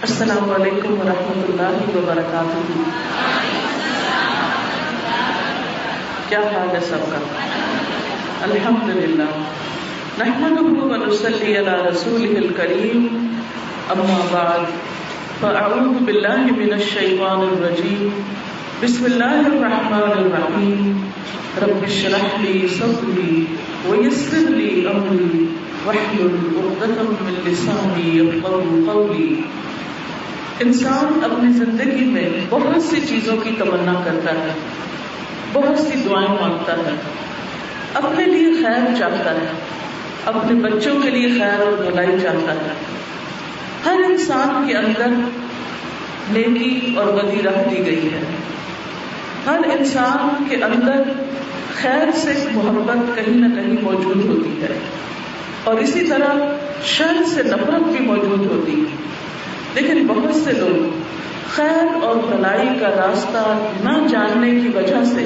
السلام علیکم ورحمۃ اللہ وبرکاتہ۔ کیا حال ہے سب کا؟ الحمدللہ نحمده ونصلی علی رسولہ الکریم، اما بعد فاعوذ باللہ من الشیطان الرجیم، بسم اللہ الرحمن الرحیم، رب اشرح لی صدری ویسر لی امری واحلل عقدۃ من لسانی یفقهوا قولی۔ انسان اپنی زندگی میں بہت سی چیزوں کی تمنا کرتا ہے، بہت سی دعائیں مانگتا ہے، اپنے لیے خیر چاہتا ہے، اپنے بچوں کے لیے خیر اور بھلائی چاہتا ہے۔ ہر انسان کے اندر نیکی اور بدی رکھ دی گئی ہے، ہر انسان کے اندر خیر سے محبت کہیں نہ کہیں موجود ہوتی ہے، اور اسی طرح شر سے نفرت بھی موجود ہوتی ہے۔ لیکن بہت سے لوگ خیر اور بھلائی کا راستہ نہ جاننے کی وجہ سے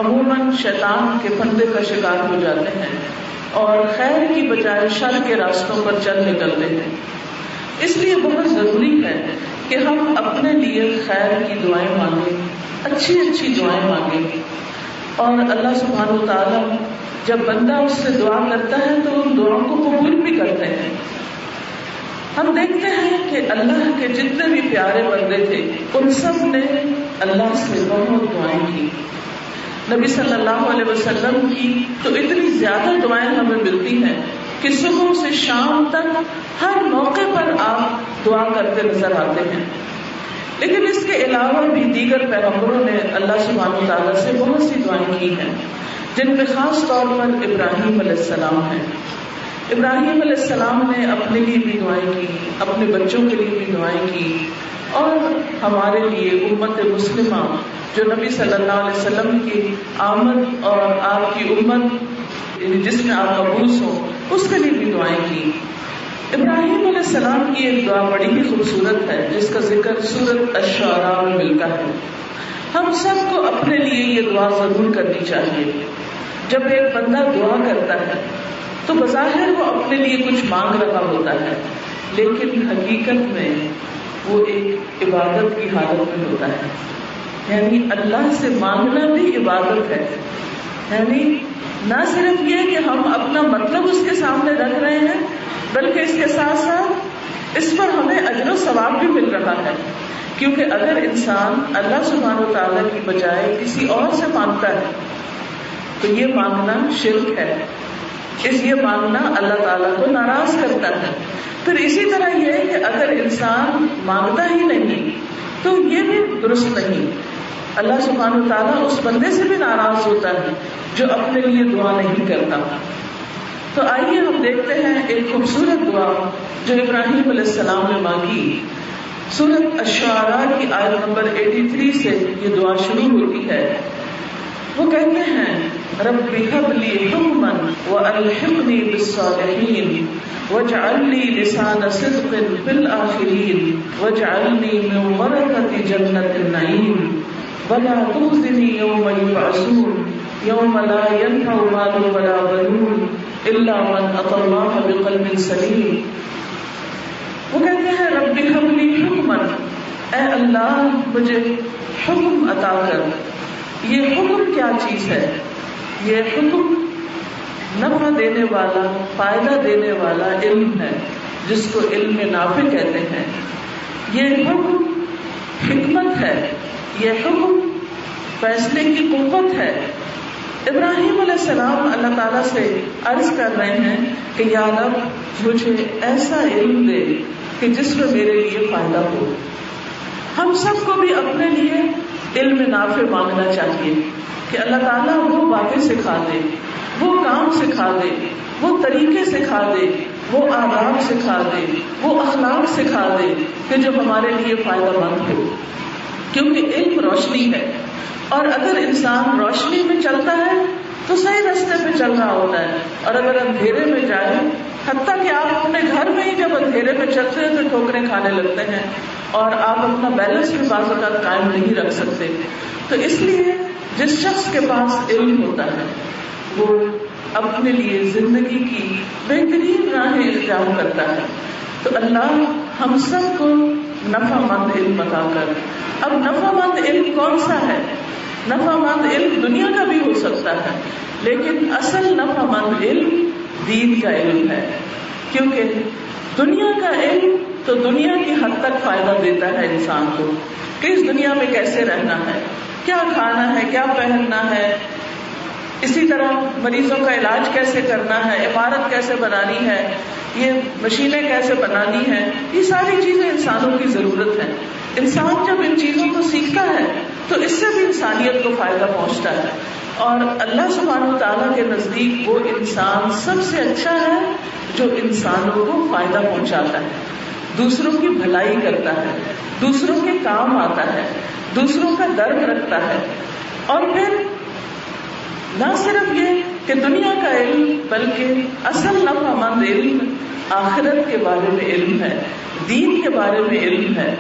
عموماً شیطان کے پھندے کا شکار ہو جاتے ہیں اور خیر کی بجائے شر کے راستوں پر چل نکلتے ہیں۔ اس لیے بہت ضروری ہے کہ ہم اپنے لیے خیر کی دعائیں مانگیں، اچھی اچھی دعائیں مانگیں، اور اللہ سبحانہ و تعالیٰ جب بندہ اس سے دعا کرتا ہے تو ان دعاؤں کو قبول بھی کرتے ہیں۔ ہم دیکھتے ہیں کہ اللہ کے جتنے بھی پیارے بندے تھے ان سب نے اللہ سے بہت دعائیں کی۔ نبی صلی اللہ علیہ وسلم کی تو اتنی زیادہ دعائیں ہمیں ملتی ہیں کہ صبح سے شام تک ہر موقع پر آپ دعا کرتے نظر آتے ہیں۔ لیکن اس کے علاوہ بھی دیگر پیغمبروں نے اللہ سبحانہ وتعالیٰ سے بہت سی دعائیں کی ہیں، جن میں خاص طور پر ابراہیم علیہ السلام ہیں۔ ابراہیم علیہ السلام نے اپنے لیے بھی دعائیں کی، اپنے بچوں کے لیے بھی دعائیں کی، اور ہمارے لیے امت مسلمہ جو نبی صلی اللہ علیہ وسلم کی آمد اور آپ کی امت جس میں آپ مبعوث ہو اس کے لیے بھی دعائیں کی۔ ابراہیم علیہ السلام کی ایک دعا بڑی ہی خوبصورت ہے جس کا ذکر سورۃ الشعراء میں ملتا ہے۔ ہم سب کو اپنے لیے یہ دعا ضرور کرنی چاہیے۔ جب ایک بندہ دعا کرتا ہے تو بظاہر وہ اپنے لیے کچھ مانگ رہا ہوتا ہے، لیکن حقیقت میں وہ ایک عبادت کی حالت میں ہوتا ہے۔ یعنی اللہ سے مانگنا بھی عبادت ہے، یعنی نہ صرف یہ کہ ہم اپنا مطلب اس کے سامنے رکھ رہے ہیں، بلکہ اس کے ساتھ ساتھ اس پر ہمیں اجر و ثواب بھی مل رہا ہے، کیونکہ اگر انسان اللہ سبحانہ و تعالیٰ کی بجائے کسی اور سے مانگتا ہے تو یہ مانگنا شرک ہے، یہ مانگنا اللہ تعالیٰ کو ناراض کرتا ہے۔ پھر اسی طرح یہ کہ اگر انسان مانگتا ہی نہیں تو یہ بھی درست نہیں، اللہ سبحانہ و تعالیٰ اس بندے سے بھی ناراض ہوتا ہے جو اپنے لیے دعا نہیں کرتا۔ تو آئیے ہم دیکھتے ہیں ایک خوبصورت دعا جو ابراہیم علیہ السلام نے مانگی۔ سورۃ الشعراء کی آیت نمبر 83 سے یہ دعا شروع ہوتی ہے۔ وہ کہتے ہیں رب هب لي حكما والحقني بالصالحين واجعل لي لسان صدق في الآخرين واجعلني من ورثة جنة النعيم ولا تخزني يوم يبعثون يوم لا ينفع مال ولا بنون إلا من أتى الله بقلب سليم۔ وہ کہتے ہیں رب هب لي حكما، اے اللہ مجھے حکم عطا کر۔ یہ حکم کیا چیز ہے؟ یہ حکم نفع دینے والا، فائدہ دینے والا علم ہے جس کو علم نافع کہتے ہیں۔ یہ حکم حکمت ہے، یہ حکم فیصلے کی قوت ہے۔ ابراہیم علیہ السلام اللہ تعالیٰ سے عرض کر رہے ہیں کہ یا رب مجھے ایسا علم دے کہ جس میں میرے لیے فائدہ ہو۔ ہم سب کو بھی اپنے لیے علم نافع مانگنا چاہیے کہ اللہ تعالیٰ وہ باتیں سکھا دے، وہ کام سکھا دے، وہ طریقے سکھا دے، وہ آداب سکھا دے، وہ اخلاق سکھا دے کہ جو ہمارے لیے فائدہ مند ہو، کیونکہ علم روشنی ہے، اور اگر انسان روشنی میں چلتا ہے تو صحیح راستے پہ چل رہا ہوتا ہے، اور اگر اندھیرے میں جائے، حتیٰ کہ آپ اپنے گھر میں ہی جب اندھیرے میں چلتے ہیں تو ٹھوکریں کھانے لگتے ہیں اور آپ اپنا بیلنس بھی بعض اوقات قائم نہیں رکھ سکتے۔ تو اس لیے جس شخص کے پاس علم ہوتا ہے وہ اپنے لیے زندگی کی بہترین راہیں اختیار کرتا ہے۔ تو اللہ ہم سب کو نفع مند علم بتا کر. اب نفع مند علم کون سا ہے؟ نفع مند علم دنیا کا بھی ہو سکتا ہے، لیکن اصل نفع مند علم دین کا علم ہے. کیونکہ دنیا کا علم تو دنیا کی حد تک فائدہ دیتا ہے انسان کو کہ اس دنیا میں کیسے رہنا ہے، کیا کھانا ہے، کیا پہننا ہے، اسی طرح مریضوں کا علاج کیسے کرنا ہے، عمارت کیسے بنانی ہے، یہ مشینیں کیسے بنانی ہیں. یہ ساری چیزیں انسانوں کی ضرورت ہے. انسان جب ان چیزوں کو سیکھتا ہے تو اس سے بھی انسانیت کو فائدہ پہنچتا ہے. اور اللہ سبحانہ و تعالیٰ کے نزدیک وہ انسان سب سے اچھا ہے جو انسانوں کو فائدہ پہنچاتا ہے، دوسروں کی بھلائی کرتا ہے، دوسروں کے کام آتا ہے، دوسروں کا درد رکھتا ہے. اور پھر نہ صرف یہ کہ دنیا کا علم، بلکہ اصل نفع مند علم آخرت کے بارے میں علم ہے، دین کے بارے میں علم ہے.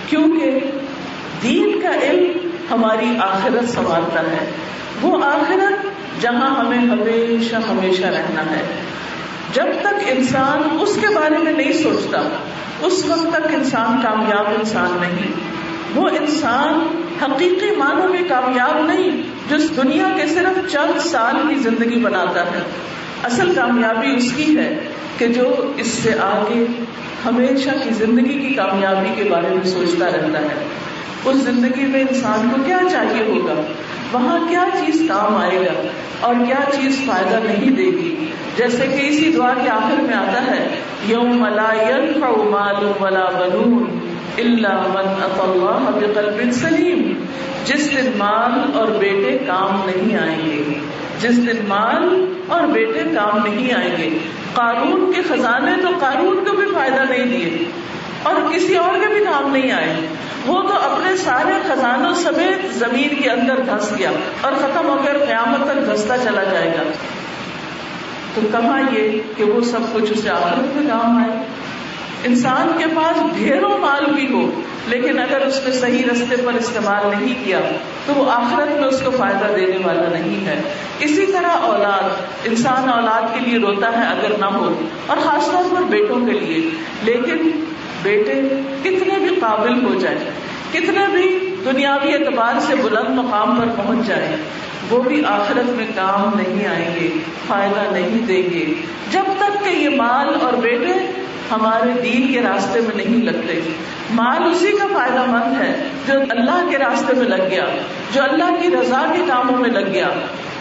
کیونکہ دین کا علم ہماری آخرت سنوارتا ہے، وہ آخرت جہاں ہمیں ہمیشہ ہمیشہ رہنا ہے. جب تک انسان اس کے بارے میں نہیں سوچتا اس وقت تک انسان کامیاب انسان نہیں. وہ انسان حقیقی معنوں میں کامیاب نہیں جو اس دنیا کے صرف چند سال کی زندگی بناتا ہے. اصل کامیابی اس کی ہے کہ جو اس سے آگے ہمیشہ کی زندگی کی کامیابی کے بارے میں سوچتا رہتا ہے. اس زندگی میں انسان کو کیا چاہیے ہوگا، وہاں کیا چیز کام آئے گا اور کیا چیز فائدہ نہیں دے گی. جیسے کہ اسی دعا کے آخر میں آتا ہے یوم لا ينفع مال ولا بنون الا من اتى الله بقلب سلیم. جس دن مال اور بیٹے کام نہیں آئیں گے، جس دن مال اور بیٹے کام نہیں آئیں گے. قارون کے خزانے تو قارون کو بھی فائدہ نہیں دیے اور کسی اور کے بھی کام نہیں آئے. وہ تو اپنے سارے خزانوں سمیت زمین کے اندر دھس گیا اور ختم ہو کر قیامت تک دھستا چلا جائے گا. تو کہاں یہ کہ وہ سب کچھ اسے آخرت میں کام آئے. انسان کے پاس ڈھیروں مال بھی ہو لیکن اگر اس نے صحیح رستے پر استعمال نہیں کیا تو وہ آخرت میں اس کو فائدہ دینے والا نہیں ہے. اسی طرح اولاد، انسان اولاد کے لیے روتا ہے اگر نہ ہو، اور خاص طور پر بیٹوں کے لیے. لیکن بیٹے کتنے بھی قابل ہو جائیں، کتنے بھی دنیاوی اعتبار سے بلند مقام پر پہنچ جائیں، وہ بھی آخرت میں کام نہیں آئیں گے، فائدہ نہیں دیں گے جب تک کہ یہ مال اور بیٹے ہمارے دین کے راستے میں نہیں لگتے. مال اسی کا فائدہ مند ہے جو اللہ کے راستے میں لگ گیا، جو اللہ کی رضا کے کاموں میں لگ گیا.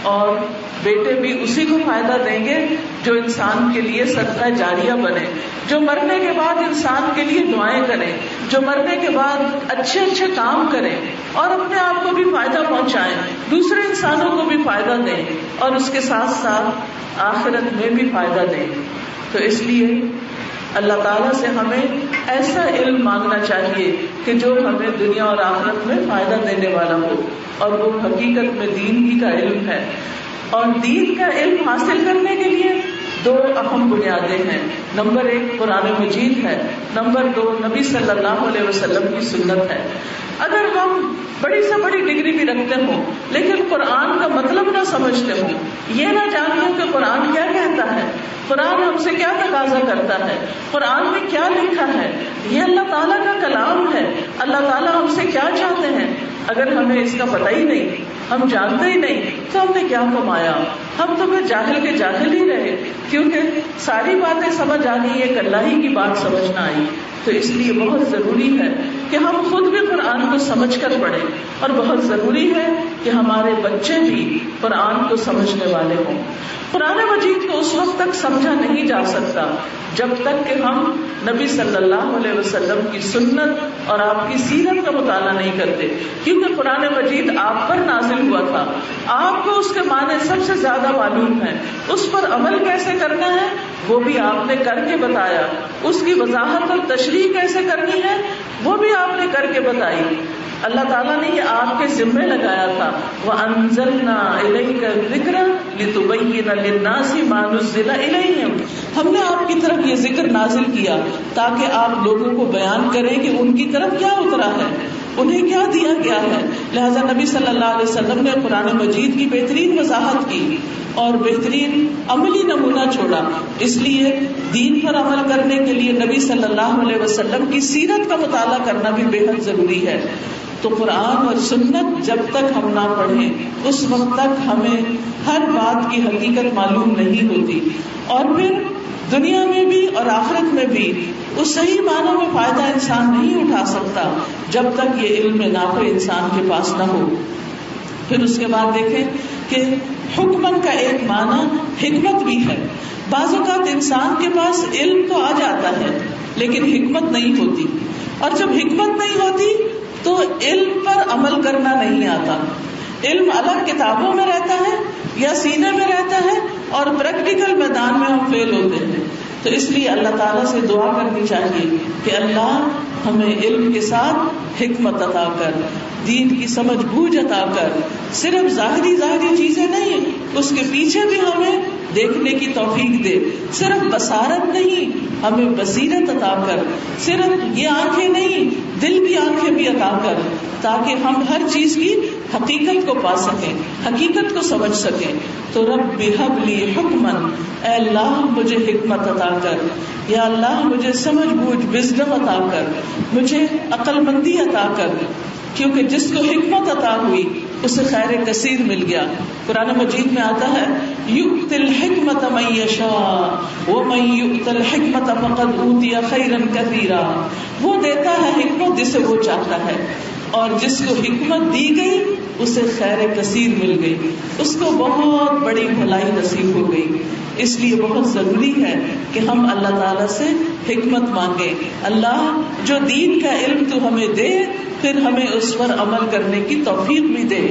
اور بیٹے بھی اسی کو فائدہ دیں گے جو انسان کے لیے صدقہ جاریہ بنے، جو مرنے کے بعد انسان کے لیے دعائیں کریں، جو مرنے کے بعد اچھے اچھے کام کریں اور اپنے آپ کو بھی فائدہ پہنچائیں، دوسرے انسانوں کو بھی فائدہ دیں اور اس کے ساتھ ساتھ آخرت میں بھی فائدہ دیں. تو اس لیے اللہ تعالیٰ سے ہمیں ایسا علم مانگنا چاہیے کہ جو ہمیں دنیا اور آخرت میں فائدہ دینے والا ہو، اور وہ حقیقت میں دین ہی کا علم ہے. اور دین کا علم حاصل کرنے کے لیے دو اہم بنیادیں ہیں. نمبر 1 قرآن مجید ہے، نمبر 2 نبی صلی اللہ علیہ وسلم کی سنت ہے. اگر ہم بڑی سے بڑی ڈگری بھی رکھتے ہوں لیکن قرآن کا مطلب نہ سمجھتے ہوں، یہ نہ جانتے ہوں کہ قرآن کیا کہتا ہے، قرآن ہم سے کیا تقاضا کرتا ہے، قرآن میں کیا لکھا ہے، یہ اللہ تعالیٰ کا کلام ہے، اللہ تعالیٰ ہم سے کیا چاہتے ہیں، اگر ہمیں اس کا پتہ ہی نہیں، ہم جانتے ہی نہیں، تو ہم نے کیا کمایا؟ ہم تو پھر جاہل کے جاہل ہی رہے، کیونکہ ساری باتیں سمجھ آ گئی، ایک اللہ ہی کی بات سمجھ نہ آئی. تو اس لیے بہت ضروری ہے کہ ہم خود بھی قرآن کو سمجھ کر پڑھیں، اور بہت ضروری ہے کہ ہمارے بچے بھی قرآن کو سمجھنے والے ہوں. قرآن مجید کو اس وقت تک سمجھا نہیں جا سکتا جب تک کہ ہم نبی صلی اللہ علیہ وسلم کی سنت اور آپ کی سیرت کا مطالعہ نہیں کرتے. کیونکہ قرآن مجید آپ پر نازل ہوا تھا، آپ کو اس کے معنی سب سے زیادہ معلوم ہے، اس پر عمل کیسے کرنا ہے وہ بھی آپ نے کر کے بتایا، اس کی وضاحت اور تشریح کیسے کرنی ہے وہ بھی آپ نے کر کے بتائی. اللہ تعالیٰ نے یہ آپ کے ذمے لگایا تھا. وَأَنزَلْنَا إِلَيْكَ الذِّكْرَ لتبین للناس ما نزل الیہم، ہم نے آپ کی طرف یہ ذکر نازل کیا تاکہ آپ لوگوں کو بیان کریں کہ ان کی طرف کیا اترا ہے، انہیں کیا دیا گیا ہے. لہذا نبی صلی اللہ علیہ وسلم نے قرآن مجید کی بہترین وضاحت کی اور بہترین عملی نمونہ چھوڑا. اس لیے دین پر عمل کرنے کے لیے نبی صلی اللہ علیہ وسلم کی سیرت کا مطالعہ کرنا بھی بے حد ضروری ہے. تو قرآن اور سنت جب تک ہم نہ پڑھیں اس وقت تک ہمیں ہر بات کی حقیقت معلوم نہیں ہوتی، اور پھر دنیا میں بھی اور آخرت میں بھی اس صحیح معنوں میں فائدہ انسان نہیں اٹھا سکتا جب تک یہ علم نافع انسان کے پاس نہ ہو. پھر اس کے بعد دیکھیں کہ حکمن کا ایک معنی حکمت بھی ہے. بعض اوقات انسان کے پاس علم تو آ جاتا ہے لیکن حکمت نہیں ہوتی، اور جب حکمت نہیں ہوتی تو علم پر عمل کرنا نہیں آتا. علم الگ کتابوں میں رہتا ہے یا سینے میں رہتا ہے اور پریکٹیکل میدان میں ہم فیل ہوتے ہیں. تو اس لیے اللہ تعالیٰ سے دعا کرنی چاہیے کہ اللہ ہمیں علم کے ساتھ حکمت عطا کر، دین کی سمجھ بوجھ عطا کر، صرف ظاہری چیزیں نہیں، اس کے پیچھے بھی ہمیں دیکھنے کی توفیق دے. صرف بصارت نہیں، ہمیں بصیرت عطا کر. صرف یہ آنکھیں نہیں، دل کی آنکھیں بھی عطا کر، تاکہ ہم ہر چیز کی حقیقت کو پا سکیں، حقیقت کو سمجھ سکیں. تو رب ہب لی حکمن، اے اللہ مجھے حکمت عطا کر، یا اللہ مجھے سمجھ بوجھ وزڈم عطا کر، مجھے عقل مندی عطا کر. کیونکہ جس کو حکمت عطا ہوئی اسے خیر کثیر مل گیا. قرآن مجید میں آتا ہے یؤتی الحکمت من یشاء ومن یؤت الحکمت فقد اوتی خیرا کثیرا. وہ دیتا ہے حکمت جسے وہ چاہتا ہے، اور جس کو حکمت دی گئی اسے خیر کثیر مل گئی، اس کو بہت بڑی بھلائی نصیب ہو گئی. اس لیے بہت ضروری ہے کہ ہم اللہ تعالیٰ سے حکمت مانگیں. اللہ جو دین کا علم تو ہمیں دے، پھر ہمیں اس پر عمل کرنے کی توفیق بھی دے،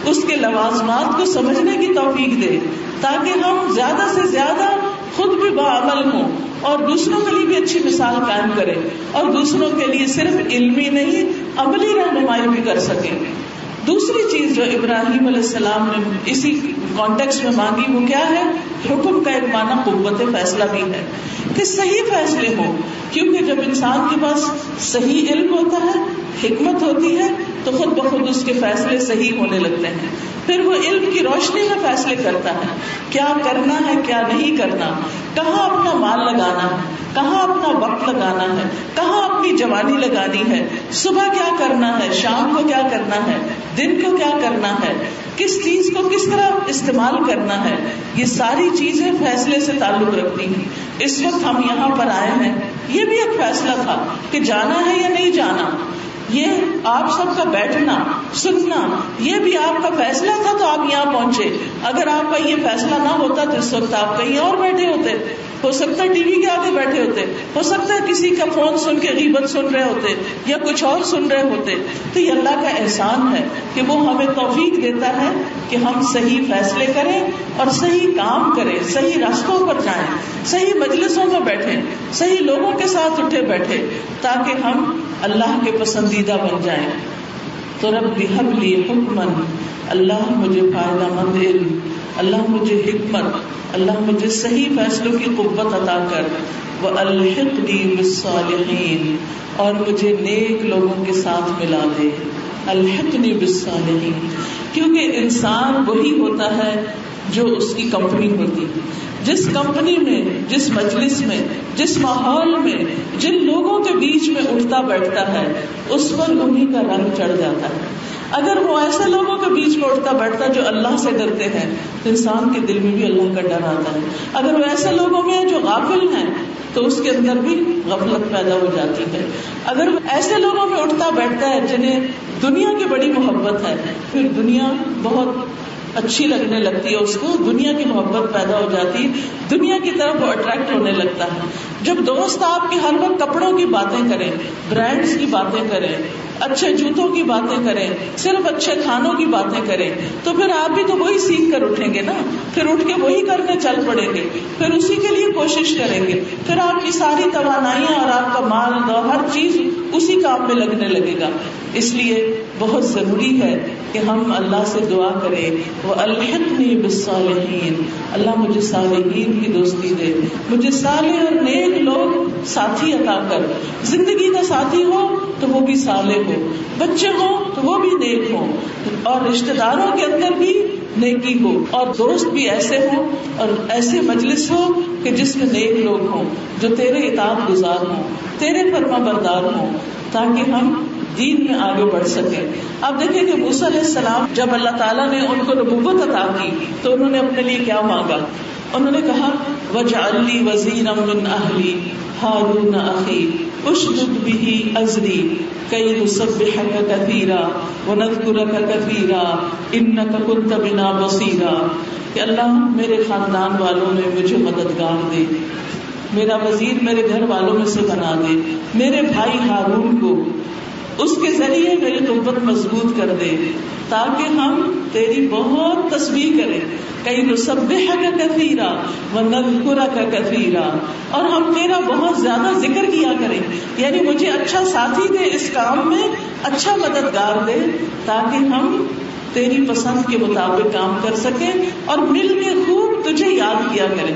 اس کے لوازمات کو سمجھنے کی توفیق دے، تاکہ ہم زیادہ سے زیادہ خود بھی باعمل ہوں اور دوسروں کے لیے بھی اچھی مثال قائم کریں، اور دوسروں کے لیے صرف علمی نہیں عملی رہنمائی بھی کر سکیں. دوسری چیز جو ابراہیم علیہ السلام نے اسی کانٹیکسٹ میں مانگی وہ کیا ہے؟ حکم کا ایک معنی قوت فیصلہ بھی ہے کہ صحیح فیصلے ہوں. کیونکہ جب انسان کے پاس صحیح علم ہوتا ہے، حکمت ہوتی ہے، تو خود بخود اس کے فیصلے صحیح ہونے لگتے ہیں. پھر وہ علم کی روشنی میں فیصلے کرتا ہے، کیا کرنا ہے کیا نہیں کرنا، کہاں اپنا مال لگانا ہے، کہاں اپنا وقت لگانا ہے، کہاں اپنی جوانی لگانی ہے، صبح کیا کرنا ہے، شام کو کیا کرنا ہے، دن کو کیا کرنا ہے، کس چیز کو کس طرح استعمال کرنا ہے. یہ ساری چیزیں فیصلے سے تعلق رکھتی ہیں. اس وقت ہم یہاں پر آئے ہیں، یہ بھی ایک فیصلہ تھا کہ جانا ہے یا نہیں جانا. یہ آپ سب کا بیٹھنا سننا یہ بھی آپ کا فیصلہ تھا تو آپ یہاں پہنچے. اگر آپ کا یہ فیصلہ نہ ہوتا تو اس وقت آپ کہیں اور بیٹھے ہوتے، ہو سکتا ہے ٹی وی کے آگے بیٹھے ہوتے، ہو سکتا ہے کسی کا فون سن کے غیبت سن رہے ہوتے یا کچھ اور سن رہے ہوتے. تو یہ اللہ کا احسان ہے کہ وہ ہمیں توفیق دیتا ہے کہ ہم صحیح فیصلے کریں اور صحیح کام کریں، صحیح راستوں پر جائیں، صحیح مجلسوں میں بیٹھیں، صحیح لوگوں کے ساتھ اٹھے بیٹھے، تاکہ ہم اللہ کے پسندیدہ بن جائیں. تو رب ہب لی حکمن، اللہ مجھے فائدہ مند علم، اللہ مجھے حکمت، اللہ مجھے صحیح فیصلوں کی قوت عطا کر. وَأَلْحِقْنِي بِالصَّالِحِينَ، اور مجھے نیک لوگوں کے ساتھ ملا دے. الحقنی بالصالحین، کیونکہ انسان وہی ہوتا ہے جو اس کی کمپنی ہوتی ہے. جس کمپنی میں، جس مجلس میں، جس ماحول میں، جن لوگوں کے بیچ میں اٹھتا بیٹھتا ہے اس پر انہیں کا رنگ چڑھ جاتا ہے. اگر وہ ایسے لوگوں کے بیچ میں اٹھتا بیٹھتا جو اللہ سے ڈرتے ہیں تو انسان کے دل میں بھی اللہ کا ڈر آتا ہے. اگر وہ ایسے لوگوں میں جو غافل ہیں تو اس کے اندر بھی غفلت پیدا ہو جاتی ہے. اگر وہ ایسے لوگوں میں اٹھتا بیٹھتا ہے جنہیں دنیا کی بڑی محبت ہے، پھر دنیا بہت اچھی لگنے لگتی ہے، اس کو دنیا کی محبت پیدا ہو جاتی، دنیا کی طرف وہ اٹریکٹ ہونے لگتا ہے. جب دوست آپ کے ہر وقت کپڑوں کی باتیں کریں، برانڈز کی باتیں کریں، اچھے جوتوں کی باتیں کریں، صرف اچھے کھانوں کی باتیں کریں، تو پھر آپ بھی تو وہی سیکھ کر اٹھیں گے نا. پھر اٹھ کے وہی کرنے چل پڑیں گے، پھر اسی کے لیے کوشش کریں گے، پھر آپ کی ساری توانائیاں اور آپ کا مال ہر چیز اسی کام میں لگنے لگے گا. اس لیے بہت ضروری ہے کہ ہم اللہ سے دعا کریں وَأَلْحِقْنِي بِالصَّالِحِينَ، اللہ مجھے صالحین کی دوستی دے، مجھے صالح اور نیک لوگ ساتھی عطا کر. زندگی کا ساتھی ہو تو وہ بھی صالح ہو، بچے ہوں تو وہ بھی نیک ہوں، اور رشتہ داروں کے اندر بھی نیکی ہو، اور دوست بھی ایسے ہوں اور ایسے مجلس ہو کہ جس میں نیک لوگ ہوں جو تیرے اطاعت گزار ہوں، تیرے فرما بردار ہوں، تاکہ ہم دین میں آگے بڑھ سکیں. اب دیکھیں کہ موسیٰ علیہ السلام جب اللہ تعالیٰ نے ان کو نبوت عطا کی تو انہوں نے اپنے لیے کیا مانگا؟ انہوں نے کہا وَاجْعَلْ لِي وَزِيرًا مِّنْ أَهْلِي هَارُونَ أَخِي اشْدُدْ بِهِ أَزْرِي كَيْ نُسَبِّحَكَ كَثِيرًا وَنَذْكُرَكَ كَثِيرًا إِنَّكَ كُنتَ بِنَا بَصِيرًا. کہ اللہ میرے خاندان والوں میں مجھے مددگار دے، میرا وزیر میرے گھر والوں میں سے بنا دے، میرے بھائی ہارون کو اس کے ذریعے میری قوت مضبوط کر دے تاکہ ہم تیری بہت تسبیح کریں. کئی نسبحک کثیرا ونذکرک کثیرا، اور ہم تیرا بہت زیادہ ذکر کیا کریں. یعنی مجھے اچھا ساتھی دے اس کام میں، اچھا مددگار دے تاکہ ہم تیری پسند کے مطابق کام کر سکیں اور مل کے خوب تجھے یاد کیا کریں.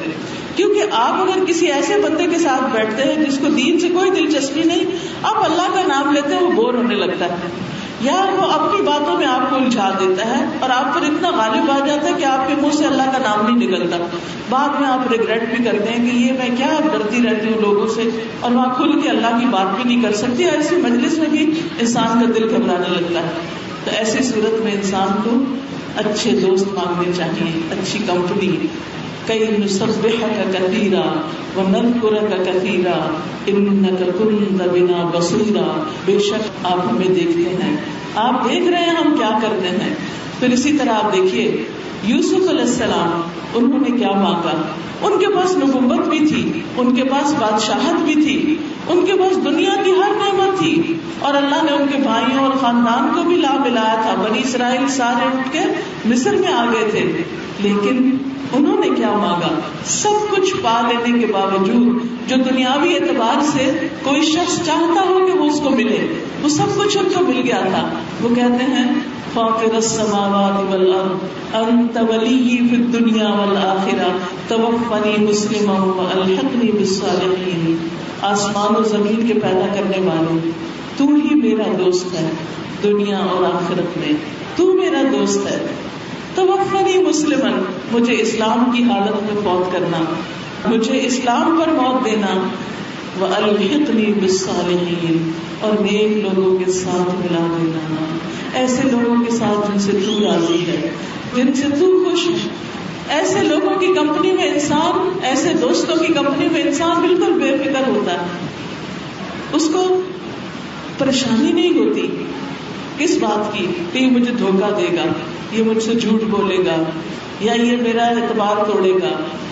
کیونکہ آپ اگر کسی ایسے بندے کے ساتھ بیٹھتے ہیں جس کو دین سے کوئی دلچسپی نہیں، آپ اللہ کا نام لیتے ہیں وہ بور ہونے لگتا ہے، یا وہ اپنی باتوں میں آپ کو الجھا دیتا ہے اور آپ پر اتنا غالب آ جاتا ہے کہ آپ کے منہ سے اللہ کا نام نہیں نکلتا. بعد میں آپ ریگریٹ بھی کرتے ہیں کہ یہ میں کیا ڈرتی رہتی ہوں لوگوں سے، اور وہاں کھل کے اللہ کی بات بھی نہیں کر سکتی. ایسی مجلس میں بھی انسان کا دل گھبرانے لگتا ہے. تو ایسی صورت میں انسان کو اچھے دوست مانگنے چاہیے، اچھی کمپنی. کئی نسبحک کثیرا ونذکرک کثیرا انک کنت بنا بصیرا. بے شک آپ ہمیں دیکھتے ہیں، آپ دیکھ رہے ہیں ہم کیا کرتے ہیں. پھر اسی طرح آپ دیکھیے یوسف علیہ السلام، انہوں نے کیا مانگا؟ ان کے پاس نبوت بھی تھی، ان کے پاس بادشاہت بھی تھی، ان کے پاس دنیا کی ہر نعمت تھی، اور اللہ نے ان کے بھائیوں اور خاندان کو بھی لا ملایا تھا. بنی اسرائیل سارے اٹھ کے مصر میں آ گئے تھے. لیکن انہوں نے کیا مانگا؟ سب کچھ پا لینے کے باوجود جو دنیاوی اعتبار سے کوئی شخص چاہتا ہو کہ وہ اس کو ملے، وہ سب کچھ ان کو مل گیا تھا. وہ کہتے ہیں فاطر السماوات والارض انت ولی فی الدنیا والآخرہ توفنی مسلما والحقنی بالصالحین. آسمان و زمین کے پیدا کرنے والے، تو ہی میرا دوست ہے دنیا اور آخرت میں، تو میرا دوست ہے. توفنی مسلما، مجھے اسلام کی حالت میں فوت کرنا، مجھے اسلام پر موت دینا. وَأَلْحِقْنِي بِالصَّالِحِينَ، اور نیک لوگوں کے ساتھ ملا دینا، ایسے لوگوں کے ساتھ جن سے تو راضی ہے، جن سے تو خوش ہے. ایسے لوگوں کی کمپنی میں انسان، ایسے دوستوں کی کمپنی میں انسان بالکل بے فکر ہوتا ہے. اس کو پریشانی نہیں ہوتی کس بات کی کہ یہ مجھے دھوکہ دے گا، یہ مجھ سے جھوٹ بولے گا، یا یہ میرا اعتبار توڑے گا،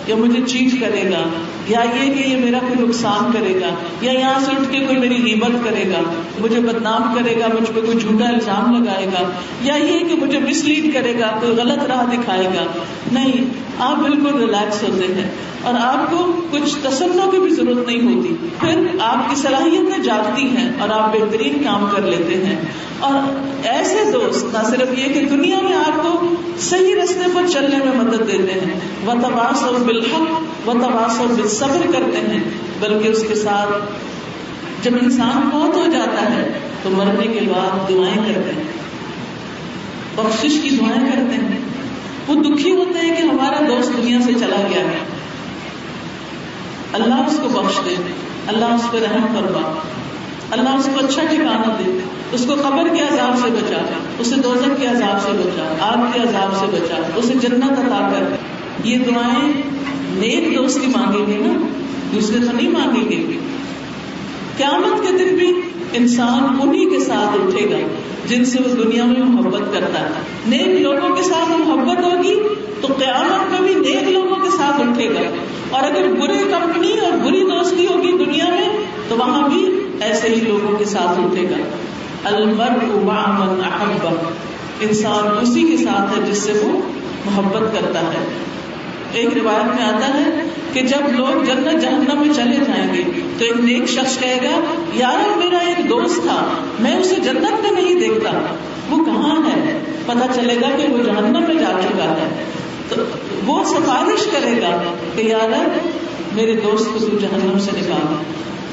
یا مجھے چیٹ کرے گا، یا یہ کہ یہ میرا کوئی نقصان کرے گا، یا یہاں سے اٹھ کے کوئی میری غیبت کرے گا، مجھے بدنام کرے گا، مجھ پہ کوئی جھوٹا الزام لگائے گا، یا یہ کہ مجھے مس لیڈ کرے گا، کوئی غلط راہ دکھائے گا. نہیں، آپ بالکل ریلیکس ہوتے ہیں اور آپ کو کچھ تصنع کی بھی ضرورت نہیں ہوتی. پھر آپ کی صلاحیتیں جاگتی ہیں اور آپ بہترین کام کر لیتے ہیں. اور ایسے دوست نہ صرف یہ کہ دنیا میں آپ کو صحیح راستے پر چلنے میں مدد دیتے ہیں، وتواصوا بالحق وتواصوا بالصبر کرتے ہیں، بلکہ اس کے ساتھ جب انسان فوت ہو جاتا ہے تو مرنے کے بعد دعائیں کرتے ہیں، بخشش کی دعائیں کرتے ہیں. وہ دکھی ہوتے ہیں کہ ہمارا دوست دنیا سے چلا گیا ہے، اللہ اس کو بخش دے، اللہ اس پہ رحم فرما، اللہ اس کو اچھا ٹھکانہ دے، اس کو قبر کے عذاب سے بچا، اسے دوزخ کے عذاب سے بچا، آگ کے عذاب سے بچا، اسے جنت عطا کر. یہ دعائیں نیک دوست کی مانگیں گے نا، دوسرے تو نہیں مانگیں گے. قیامت کے دن بھی انسان انہی کے ساتھ اٹھے گا جن سے وہ دنیا میں محبت کرتا ہے. نیک لوگوں کے ساتھ محبت ہوگی تو قیامت میں بھی نیک لوگوں کے ساتھ اٹھے گا. اور اگر برے کمپنی اور بری دوستی ہوگی دنیا میں تو وہاں بھی ایسے ہی لوگوں کے ساتھ اٹھے گا. المرء مع من احب، انسان اسی کے ساتھ ہے جس سے وہ محبت کرتا ہے. ایک روایت میں آتا ہے کہ جب لوگ جنت جہنم میں چلے جائیں گے تو ایک نیک شخص کہے گا یار میرا ایک دوست تھا میں اسے جنت میں نہیں دیکھتا، وہ کہاں ہے؟ پتہ چلے گا کہ وہ جہنم میں جا چکا ہے، تو وہ سفارش کرے گا کہ یار میرے دوست کو تو جہنم سے نکالا،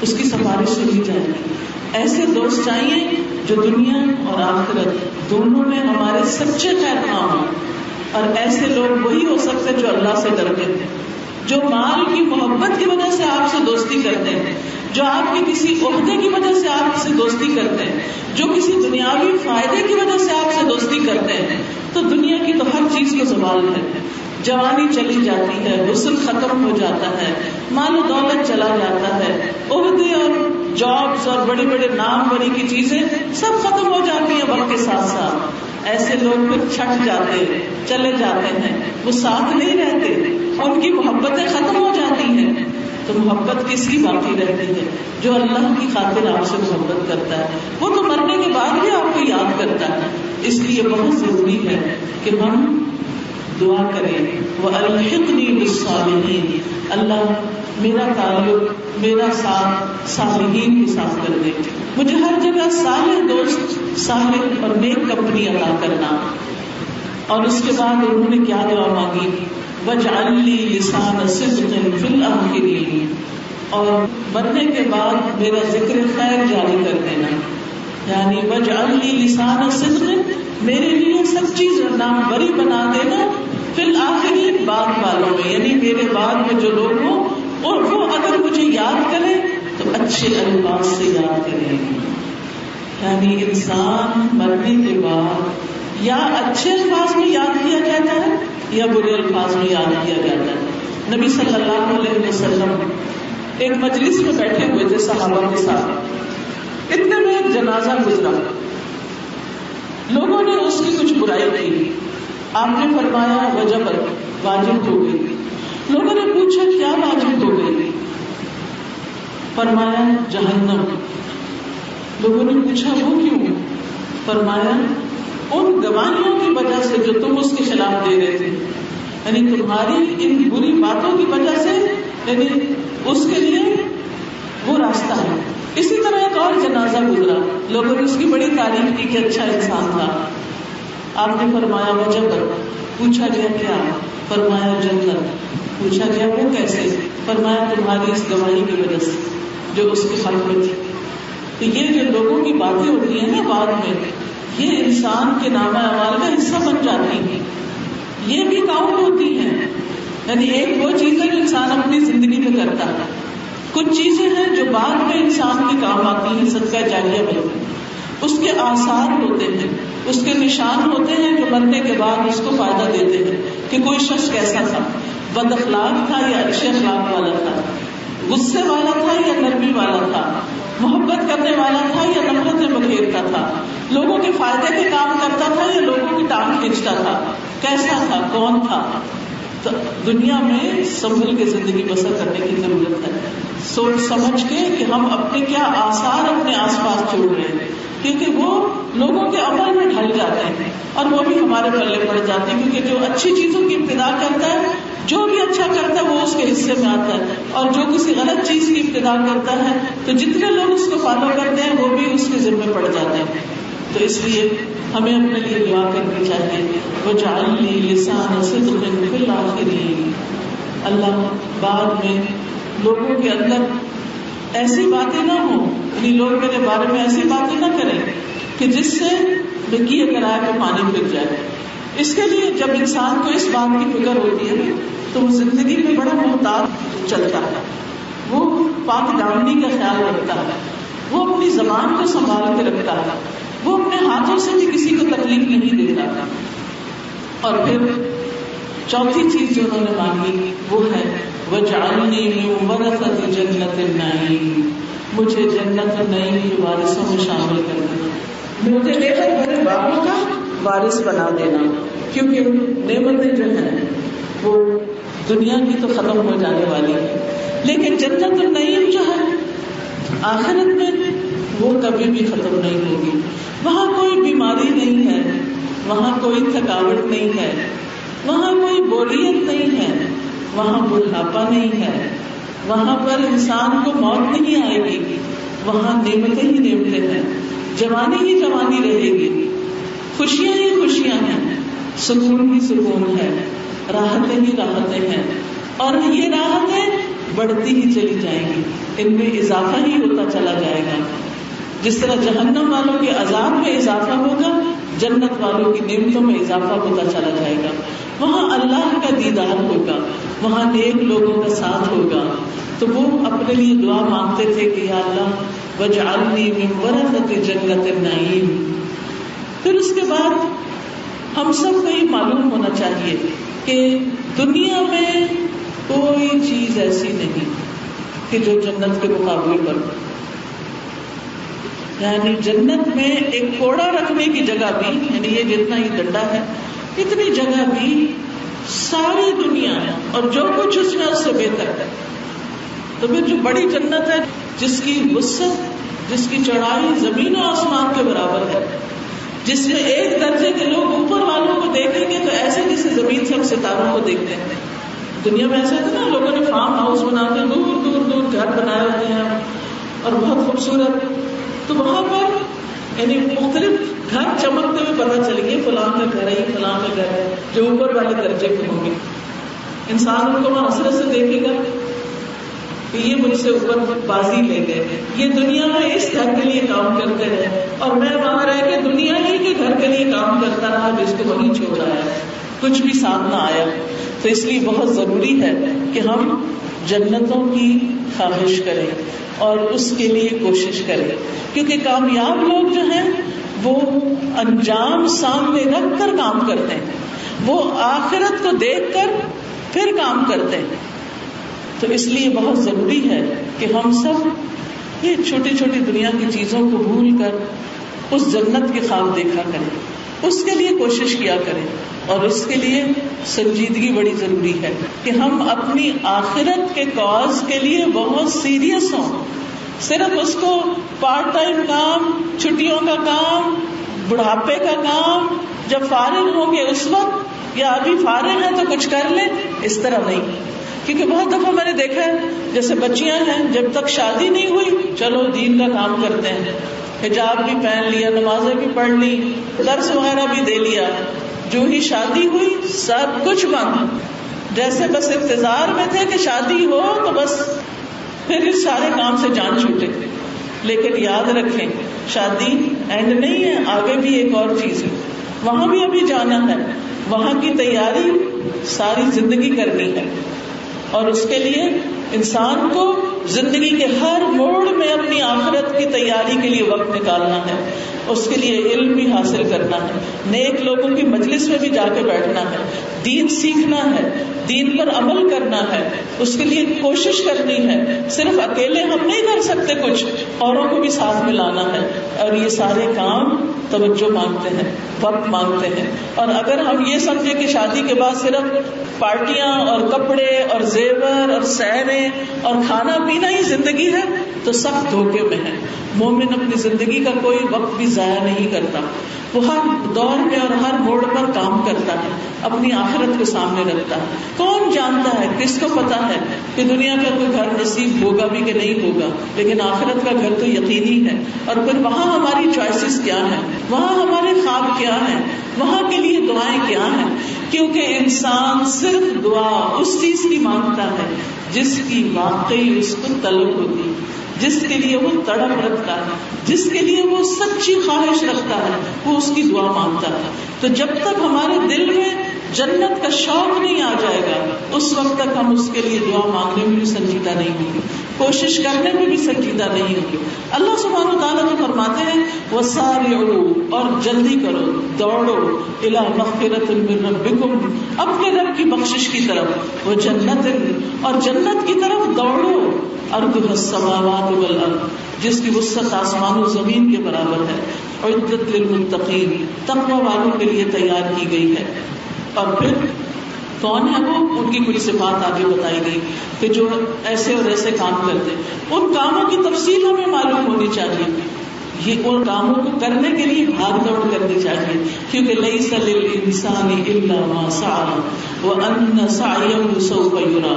اس کی سفارش سنی جائے گی۔ ایسے دوست چاہیے جو دنیا اور آخرت دونوں میں ہمارے سچے خیر خواہ ہوں، اور ایسے لوگ وہی ہو سکتے جو اللہ سے ڈرتے ہیں، جو مال کی محبت کی وجہ سے آپ سے دوستی کرتے ہیں، جو آپ کے کسی عہدے کی وجہ سے آپ سے دوستی کرتے ہیں، جو کسی دنیاوی فائدے کی وجہ سے آپ سے دوستی کرتے ہیں۔ تو دنیا کی تو ہر چیز کو زوال ہے، جوانی چلی جاتی ہے، حسن ختم ہو جاتا ہے، مال و دولت چلا جاتا ہے، عہدے اور جابس اور بڑے بڑے نام بری کی چیزیں سب ختم ہو جاتی ہیں وقت کے ساتھ ساتھ۔ ایسے لوگ پھر چھٹ جاتے ہیں، چلے جاتے ہیں، وہ ساتھ نہیں رہتے، ان کی محبتیں ختم ہو جاتی ہیں۔ تو محبت کس کی باقی رہتی ہے؟ جو اللہ کی خاطر آپ سے محبت کرتا ہے، وہ تو مرنے کے بعد بھی آپ کو یاد کرتا ہے۔ اس لیے بہت ضروری ہے کہ ہم دعا کریں وَأَلْحِقْنِي بِالصَّالِحِينَ، اللہ میرا تعلق، میرا ساتھ صالحین کے ساتھ کر دے، مجھے ہر جگہ صالح دوست، صالح اور نیک کمپنی عطا کرنا۔ اور اس کے بعد انہوں نے کیا دعا مانگی؟ وَاجْعَلْ لِي لِسَانَ صِدْقٍ فِي الْآخِرِينَ، اور مرنے کے بعد میرا ذکر خیر جاری کر دینا، یعنی وَاجْعَلْ لِي لِسَانَ صِدْقٍ، میرے لیے سچی نام بری بنا دینا، فی الآخرین، بعد والوں میں، یعنی میرے بعد میں جو لوگ ہوں اور وہ اگر مجھے یاد کرے تو اچھے الفاظ سے یاد کریں گے۔ یعنی انسان مرنے کے بعد یا اچھے الفاظ میں یاد کیا جاتا ہے یا برے الفاظ میں یاد کیا جاتا ہے۔ نبی صلی اللہ علیہ وسلم ایک مجلس میں بیٹھے ہوئے تھے صحابہ کے ساتھ، اتنے میں ایک جنازہ گزرا، لوگوں نے اس کی کچھ برائی کی، آپ نے فرمایا وجبت، واجب ہو گئی۔ لوگوں نے پوچھا کیا واجب ہو گئی؟ فرمایا جہنم۔ لوگوں نے پوچھا وہ کیوں؟ فرمایا ان گواہیوں کی وجہ سے جو تم اس کے خلاف دے رہے تھے، یعنی تمہاری ان بری باتوں کی وجہ سے، یعنی اس کے لیے وہ راستہ ہے۔ اسی طرح ایک اور جنازہ گزرا، لوگوں نے اس کی بڑی تعریف کی کہ اچھا انسان تھا۔ آپ نے فرمایا وجبت، پوچھا گیا کیا؟ فرمایا جنت۔ پوچھا گیا وہ کیسے؟ فرمایا تمہاری اس گواہی کی وجہ سے جو اس کے حق میں تھی۔ تو یہ جو لوگوں کی باتیں ہوتی ہیں نا بعد میں، یہ انسان کے نامہ اعمال کا حصہ بن جاتی ہیں، یہ بھی کاؤنٹ ہوتی ہیں۔ یعنی ایک وہ چیز ہے جو انسان اپنی زندگی میں کرتا ہے، کچھ چیزیں ہیں جو بعد میں انسان کے کام آتی ہیں، صدقہ جاریہ بنتی ہیں، اس کے آثار ہوتے ہیں، اس کے نشان ہوتے ہیں جو مرنے کے بعد اس کو فائدہ دیتے ہیں کہ کوئی شخص کیسا تھا، بد اخلاق تھا یا اچھے اخلاق والا تھا، غصے والا تھا یا نرمی والا تھا، محبت کرنے والا تھا یا نفرتیں بکھیرتا تھا، لوگوں کے فائدے کے کام کرتا تھا یا لوگوں کی ٹانگ کھینچتا تھا، کیسا تھا، کون تھا۔ تو دنیا میں سنبھل کے زندگی بسر کرنے کی ضرورت ہے، سوچ سمجھ کے کہ ہم اپنے کیا آثار اپنے آس پاس چھوڑ رہے ہیں، کیونکہ وہ لوگوں کے عمل میں ڈھل جاتے ہیں اور وہ بھی ہمارے پلے پڑ جاتے ہیں، کیونکہ جو اچھی چیزوں کی ابتدا کرتا ہے، جو بھی اچھا کرتا ہے وہ اس کے حصے میں آتا ہے، اور جو کسی غلط چیز کی ابتدا کرتا ہے تو جتنے لوگ اس کو فالو کرتے ہیں وہ بھی اس کے ذمہ پڑ جاتے ہیں۔ تو اس لیے ہمیں اپنے لیے دعا کرنی چاہیے وَاجْعَلْ لِي لِسَانَ صِدْقٍ فِي الْآخِرِينَ، اللہ بعد میں لوگوں کے اندر ایسی باتیں نہ ہوں، یعنی لوگ میرے بارے میں ایسی باتیں نہ کریں کہ جس سے بکیے کرائے پہ پانی پھر جائے۔ اس کے لیے جب انسان کو اس بات کی فکر ہوتی ہے تو وہ زندگی میں بڑا محتاط چلتا ہے، وہ پاک دامنی کا خیال رکھتا ہے، وہ اپنی زبان کو سنبھال کے رکھتا ہے، وہ اپنے ہاتھوں سے بھی کسی کو تکلیف نہیں دیتا۔ اور پھر چوتھی چیز جو انہوں نے مانگی وہ ہے وَاجْعَلْنِي مِن وَرَثَةِ جَنَّةِ النَّعِيمِ، مجھے جنت النعیم کے وارثوں میں شامل کر دینا، مجھے نعمت بھرے باغوں کا وارث بنا دینا، کیونکہ نعمتیں جو ہیں وہ دنیا کی تو ختم ہو جانے والی ہے، لیکن جنت النعیم جو ہے آخرت میں وہ کبھی بھی ختم نہیں ہوگی۔ وہاں کوئی بیماری نہیں ہے، وہاں کوئی تھکاوٹ نہیں ہے، وہاں کوئی بوریت نہیں ہے، وہاں بڑھاپا نہیں ہے، وہاں پر انسان کو موت نہیں آئے گی، وہاں نعمتیں ہی نعمتیں ہیں، جوانی ہی جوانی رہے گی، خوشیاں ہی خوشیاں ہیں، سکون ہی سکون ہے، راحتیں ہی راحتیں ہیں، اور یہ راحتیں بڑھتی ہی چلی جائیں گی، ان میں اضافہ ہی ہوتا چلا جائے گا. جس طرح جہنم والوں کے عذاب میں اضافہ ہوگا، جنت والوں کی نعمتوں میں اضافہ ہوتا چلا جائے گا. وہاں اللہ کا دیدار ہوگا، وہاں نیک لوگوں کا ساتھ ہوگا. تو وہ اپنے لیے دعا مانگتے تھے کہ یا اللہ واجعلنی من ورثۃ جنت النعیم. پھر اس کے بعد ہم سب کو یہ معلوم ہونا چاہیے کہ دنیا میں کوئی چیز ایسی نہیں کہ جو جنت کے مقابلے پر، یعنی جنت میں ایک کوڑا رکھنے کی جگہ بھی، یعنی یہ جتنا ہی ڈنڈا ہے اتنی جگہ بھی ساری دنیا ہے اور جو کچھ اس میں اس سے بہتر ہے. تو پھر جو بڑی جنت ہے جس کی وسعت، جس کی چوڑائی زمین و آسمان کے برابر ہے، جس میں ایک درجے کے لوگ اوپر والوں کو دیکھیں گے تو ایسے جیسے زمین سے ہم ستاروں کو دیکھتے ہیں. دنیا میں ایسا تھا نا، لوگوں نے فارم ہاؤس بنا کے دور دور دور گھر بنائے ہوتے ہیں اور بہت خوبصورت. تو وہاں پر یعنی مختلف گھر چمکتے ہوئے پتہ چلے گی فلاں کا گھر ہے، فلاں کا گھر ہے، جو اوپر والے درجے کے ہوں گے. انسان ان کو وہاں حسرت سے دیکھے گا کہ یہ مجھ سے اوپر بازی لے گئے، یہ دنیا میں اس گھر کے لیے کام کرتے رہے اور میں وہاں رہ کے دنیا ہی کے گھر کے لیے کام کرتا رہا جس کو وہیں چھوڑ آیا، کچھ بھی ساتھ نہ آیا. تو اس لیے بہت ضروری ہے کہ ہم جنتوں کی خواہش کریں اور اس کے لیے کوشش کریں، کیونکہ کامیاب لوگ جو ہیں وہ انجام سامنے رکھ کر کام کرتے ہیں، وہ آخرت کو دیکھ کر پھر کام کرتے ہیں. تو اس لیے بہت ضروری ہے کہ ہم سب یہ چھوٹی چھوٹی دنیا کی چیزوں کو بھول کر اس جنت کے خواب دیکھا کریں، اس کے لیے کوشش کیا کریں. اور اس کے لیے سنجیدگی بڑی ضروری ہے کہ ہم اپنی آخرت کے کاز کے لیے بہت سیریس ہوں. صرف اس کو پارٹ ٹائم کام، چھٹیوں کا کام، بڑھاپے کا کام، جب فارغ ہوں گے اس وقت، یا ابھی فارغ ہیں تو کچھ کر لیں، اس طرح نہیں. کیونکہ بہت دفعہ میں نے دیکھا ہے جیسے بچیاں ہیں، جب تک شادی نہیں ہوئی چلو دین کا کام کرتے ہیں، حجاب بھی پہن لیا، نمازیں بھی پڑھ لی، درس وغیرہ بھی دے لیا. جو ہی شادی ہوئی سب کچھ بند، جیسے بس انتظار میں تھے کہ شادی ہو تو بس پھر اس سارے کام سے جان چھوٹے. لیکن یاد رکھیں شادی اینڈ نہیں ہے، آگے بھی ایک اور چیز ہے، وہاں بھی ابھی جانا ہے، وہاں کی تیاری ساری زندگی کرنی ہے. اور اس کے لیے انسان کو زندگی کے ہر موڑ میں اپنی آخرت کی تیاری کے لیے وقت نکالنا ہے، اس کے لیے علم بھی حاصل کرنا ہے، نیک لوگوں کی مجلس میں بھی جا کے بیٹھنا ہے، دین سیکھنا ہے، دین پر عمل کرنا ہے، اس کے لیے کوشش کرنی ہے. صرف اکیلے ہم نہیں کر سکتے، کچھ اوروں کو بھی ساتھ میں لانا ہے. اور یہ سارے کام توجہ مانگتے ہیں، وقت مانگتے ہیں. اور اگر ہم یہ سمجھے کہ شادی کے بعد صرف پارٹیاں اور کپڑے اور زیور اور سیریں اور کھانا پینا ہی زندگی ہے تو سخت دھوکے میں ہے. مومن اپنی زندگی کا کوئی وقت بھی ضائع نہیں کرتا، وہ ہر دور میں اور ہر موڑ پر کام کرتا ہے، اپنی آخرت کو سامنے رکھتا ہے. کون جانتا ہے، کس کو پتا ہے کہ دنیا کا کوئی گھر نصیب ہوگا بھی کہ نہیں ہوگا، لیکن آخرت کا گھر تو یقینی ہے. اور پھر وہاں ہماری چوائسیز کیا ہیں، وہاں ہمارے خواب کیا ہیں، وہاں کے لیے دعائیں کیا ہیں. کیونکہ انسان صرف دعا اس چیز کی مانگتا ہے جس کی واقعی اس کو طلب ہوتی، جس کے لیے وہ تڑپ رکھتا ہے، جس کے لیے وہ سچی خواہش رکھتا ہے، وہ اس کی دعا مانگتا ہے. تو جب تک ہمارے دل میں جنت کا شوق نہیں آ جائے گا اس وقت تک ہم اس کے لیے دعا مانگنے میں بھی سنجیدہ نہیں ہوں گے، کوشش کرنے میں بھی سنجیدہ نہیں ہوں گے. اللہ سبحانہ وتعالیٰ تو فرماتے ہیں وَسَارِعُوا، اور جلدی کرو، دوڑو، اِلَىٰ مَغْفِرَةٍ مِّن رَبِّكُمْ، اپنے رب کی بخشش کی طرف، وَجَنَّةٍ، اور جنت کی طرف دوڑو، أَرْضُهَا السَّمَاوَاتُ وَالْأَرْضُ، جس کی وسعت آسمان و زمین کے برابر ہے. اعدت للمتقین، تقوی والوں کے لیے تیار کی گئی ہے. اور پھر کون ہے وہ، ان کی کچھ صفات آگے بتائی گئی کہ جو ایسے اور ایسے کام کرتے. ان کاموں کی تفصیل ہمیں معلوم ہونی چاہیے. یہ ان کاموں کو کرنے کے لیے بھاگ دوڑ کرنی چاہیے، کیونکہ لیس للانسان الا ما سعى وان سعيه سوف يرى،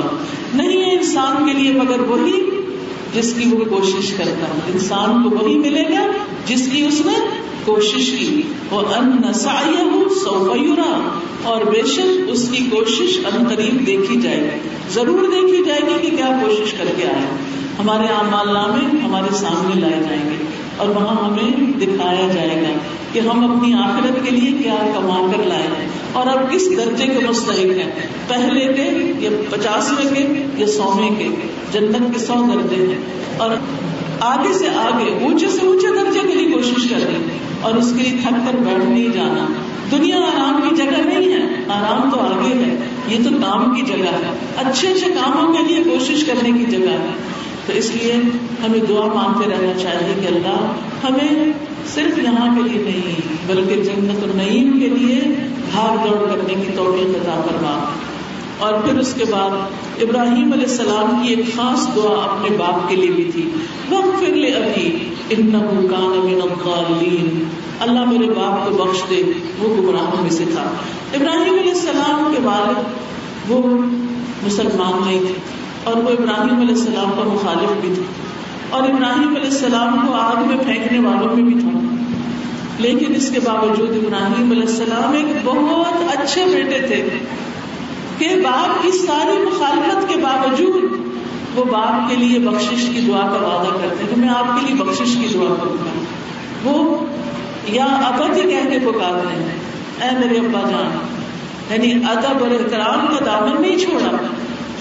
نہیں ہے انسان کے لیے مگر وہی جس کی وہ کوشش کرتا ہے. انسان کو وہی ملے گا جس کی اس نے کوشش کی. وان سعيه سوف يرى، اور بے شک اس کی کوشش عنقریب دیکھی جائے گی، ضرور دیکھی جائے گی کہ کیا کوشش کر کے آئے. ہمارے اعمال نامے ہمارے سامنے لائے جائیں گے اور وہاں ہمیں دکھایا جائے گا کہ ہم اپنی آخرت کے لیے کیا کما کر لائے ہیں اور اب کس درجے کے مستحق ہیں، پہلے کے یا 50ویں کے یا 100ویں کے. جنت کے 100 درجے ہیں اور آگے سے آگے اونچے سے اونچے درجے کے لیے کوشش کرنی اور اس کے لیے تھک کر بیٹھ نہیں جانا. دنیا آرام کی جگہ نہیں ہے، آرام تو آگے ہے، یہ تو کام کی جگہ ہے، اچھے اچھے کاموں کے لیے کوشش کرنے کی جگہ ہے. تو اس لیے ہمیں دعا مانگتے رہنا چاہیے کہ اللہ ہمیں صرف یہاں کے لیے نہیں بلکہ جنت النعیم کے لیے بھاگ دوڑ کرنے کی توفیق عطا فرما. اور پھر اس کے بعد ابراہیم علیہ السلام کی ایک خاص دعا اپنے باپ کے لیے بھی تھی، واغفر لأبی انہ کان من الضالین، اللہ میرے باپ کو بخش دے، وہ گمراہوں میں سے تھا. ابراہیم علیہ السلام کے والد وہ مسلمان نہیں تھے اور وہ ابراہیم علیہ السلام کا مخالف بھی تھا اور ابراہیم علیہ السلام کو آگ میں پھینکنے والوں میں بھی تھا. لیکن اس کے باوجود ابراہیم علیہ السلام ایک بہت اچھے بیٹے تھے کہ باپ کی ساری مخالفت کے باوجود وہ باپ کے لیے بخشش کی دعا کا وعدہ کرتے کہ میں آپ کے لیے بخشش کی دعا کروں گا. وہ یا ابا ہی کہہ کے پکارتے ہیں، اے میرے ابا جان، یعنی ادب اور احترام کا دامن نہیں چھوڑا،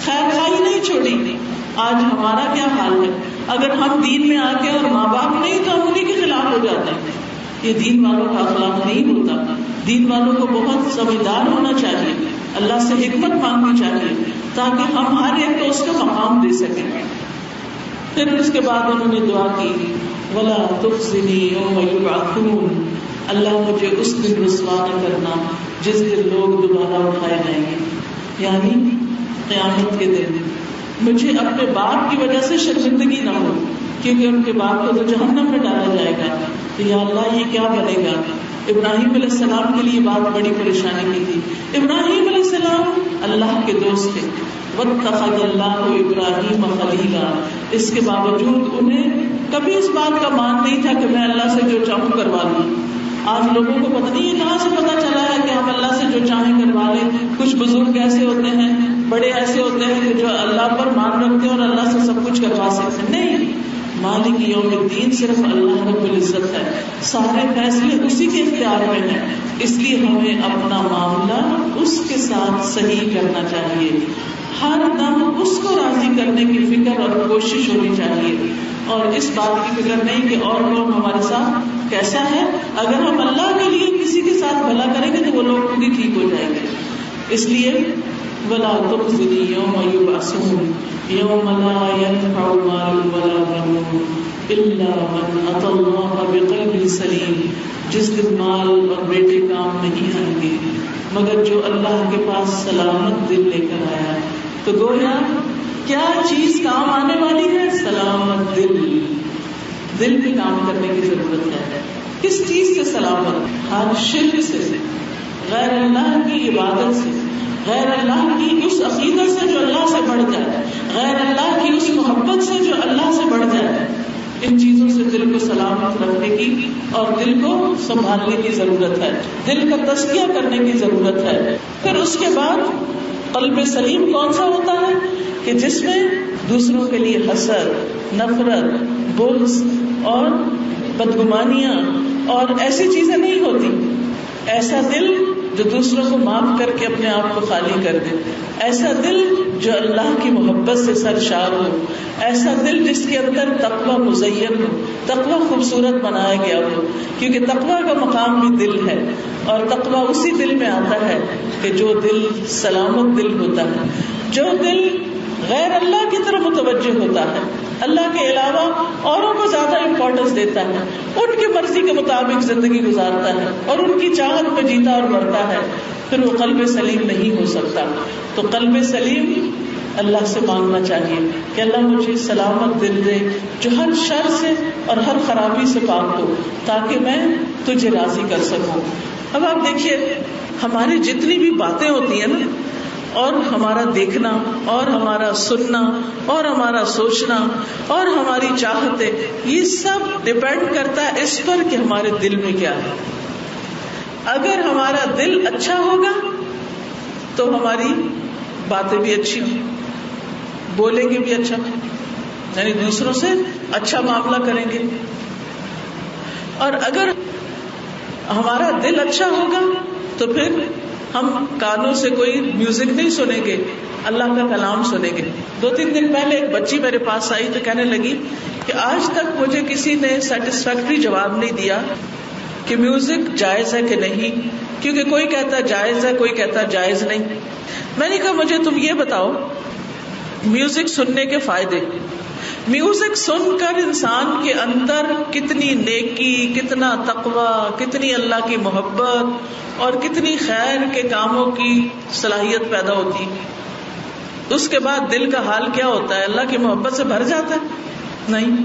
خیر خواہی نہیں چھوڑی. آج ہمارا کیا حال ہے، اگر ہم دین میں آتے اور ماں باپ نہیں تو ہم انہیں کے خلاف ہو جاتے ہیں. یہ دین والوں کا اخلاق نہیں ہوتا. دین والوں کو بہت سمجھدار ہونا چاہیے، اللہ سے حکمت مانگنی چاہیے تاکہ ہم ہر ایک کو اس کا مقام دے سکیں. پھر اس کے بعد انہوں نے دعا کی، ولا تخزنی یوم یبعثون، اللہ مجھے اس دن رسوا نہ کرنا جس دن لوگ دوبارہ اٹھائے جائیں گے، یعنی قیامت کے دن مجھے اپنے باپ کی وجہ سے شرمندگی نہ ہو، کیونکہ ان کے باپ کو تو جہنم میں ڈالا جائے گا. تو یا اللہ یہ کیا بنے گا. ابراہیم علیہ السلام کے لیے بات بڑی پریشانی کی تھی. ابراہیم علیہ السلام اللہ کے دوست تھے، واتخذ اللہ ابراہیم خلیلا، اس کے باوجود انہیں کبھی اس بات کا مان نہیں تھا کہ میں اللہ سے جو چاہوں کروا لوں. آج لوگوں کو پتہ نہیں کہاں سے پتہ چلا ہے کہ ہم اللہ سے جو چاہیں کروا لیں. کچھ بزرگ ایسے ہوتے ہیں، بڑے ایسے ہوتے ہیں کہ جو اللہ پر مان رکھتے ہیں اور اللہ سے سب کچھ کروا سکتے ہیں. نہیں، مالک یوم الدین صرف اللہ رب العزت ہے، سارے فیصلے اسی کے اختیار میں ہیں. اس لیے ہمیں اپنا معاملہ اس کے ساتھ صحیح کرنا چاہیے، ہر دم اس کو راضی کرنے کی فکر اور کوشش ہونی چاہیے، اور اس بات کی فکر نہیں کہ اور لوگ ہمارے ساتھ کیسا ہے. اگر ہم اللہ کے لیے کسی کے ساتھ بھلا کریں گے تو وہ لوگ خود ہی ٹھیک ہو جائیں گے. اس لیے ولا تخزنی یوم یبعثون یوم لا ينفع مال ولا بنون الا من اتى الله بقلب سلیم، جس دن مال اور بیٹے کام نہیں آئیں گے مگر جو اللہ کے پاس سلامت دل لے کر آیا. تو گویا کیا چیز کام آنے والی ہے؟ سلامت دل. دل پہ کام کرنے کی ضرورت ہے. کس چیز سے سلامت؟ ہر شرک سے، غیر اللہ کی عبادت سے، غیر اللہ کی اس عقیدت سے جو اللہ سے بڑھ جائے، غیر اللہ کی اس محبت سے جو اللہ سے بڑھ جائے. ان چیزوں سے دل کو سلامت رکھنے کی اور دل کو سنبھالنے کی ضرورت ہے، دل کا تزکیہ کرنے کی ضرورت ہے. پھر اس کے بعد قلب سلیم کون سا ہوتا ہے؟ کہ جس میں دوسروں کے لیے حسد، نفرت، بغض اور بدگمانیاں اور ایسی چیزیں نہیں ہوتی. ایسا دل جو دوسروں کو معاف کر کے اپنے آپ کو خالی کر دے، ایسا دل جو اللہ کی محبت سے سرشار ہو، ایسا دل جس کے اندر تقویٰ مزین ہو، تقویٰ خوبصورت بنایا گیا ہو. کیونکہ تقویٰ کا مقام بھی دل ہے اور تقویٰ اسی دل میں آتا ہے کہ جو دل سلامت دل ہوتا ہے، جو دل غیر اللہ کی طرف متوجہ ہوتا ہے، اللہ کے علاوہ اوروں کو زیادہ امپورٹنس دیتا ہے، ان کی مرضی کے مطابق زندگی گزارتا ہے اور ان کی چاہت پہ جیتا اور مرتا ہے، پھر وہ قلب سلیم نہیں ہو سکتا. تو قلب سلیم اللہ سے مانگنا چاہیے کہ اللہ مجھے سلامت دل دے جو ہر شر سے اور ہر خرابی سے پاک ہو، تاکہ میں تجھے راضی کر سکوں. اب آپ دیکھیے ہماری جتنی بھی باتیں ہوتی ہیں نا، اور ہمارا دیکھنا اور ہمارا سننا اور ہمارا سوچنا اور ہماری چاہتیں، یہ سب ڈپینڈ کرتا ہے اس پر کہ ہمارے دل میں کیا ہے. اگر ہمارا دل اچھا ہوگا تو ہماری باتیں بھی اچھی ہوں، بولیں گے بھی اچھا، یعنی دوسروں سے اچھا معاملہ کریں گے. اور اگر ہمارا دل اچھا ہوگا تو پھر ہم کانوں سے کوئی میوزک نہیں سنیں گے، اللہ کا کلام سنیں گے. 2-3 دن پہلے ایک بچی میرے پاس آئی تو کہنے لگی کہ آج تک مجھے کسی نے سیٹسفیکٹری جواب نہیں دیا کہ میوزک جائز ہے کہ نہیں، کیونکہ کوئی کہتا جائز ہے، کوئی کہتا جائز نہیں. میں نے کہا مجھے تم یہ بتاؤ میوزک سننے کے فائدے. میوزک سن کر انسان کے اندر کتنی نیکی، کتنا تقوی، کتنی اللہ کی محبت اور کتنی خیر کے کاموں کی صلاحیت پیدا ہوتی. اس کے بعد دل کا حال کیا ہوتا ہے؟ اللہ کی محبت سے بھر جاتا ہے؟ نہیں.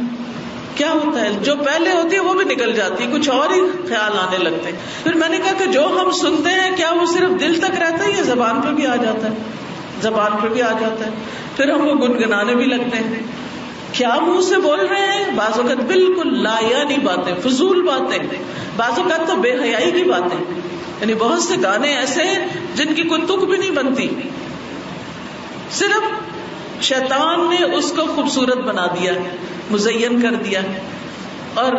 کیا ہوتا ہے؟ جو پہلے ہوتی ہے وہ بھی نکل جاتی ہے، کچھ اور ہی خیال آنے لگتے ہیں. پھر میں نے کہا کہ جو ہم سنتے ہیں کیا وہ صرف دل تک رہتا ہے یا زبان پہ بھی آ جاتا ہے؟ زبان پہ بھی آ جاتا ہے. پھر ہم وہ گنگنانے بھی لگتے ہیں. کیا منہ سے بول رہے ہیں؟ بعض اوقات بالکل لا یعنی باتیں، فضول باتیں، بعض اوقات تو بے حیائی کی باتیں. یعنی بہت سے گانے ایسے ہیں جن کی کوئی تک بھی نہیں بنتی، صرف شیطان نے اس کو خوبصورت بنا دیا، مزین کر دیا، اور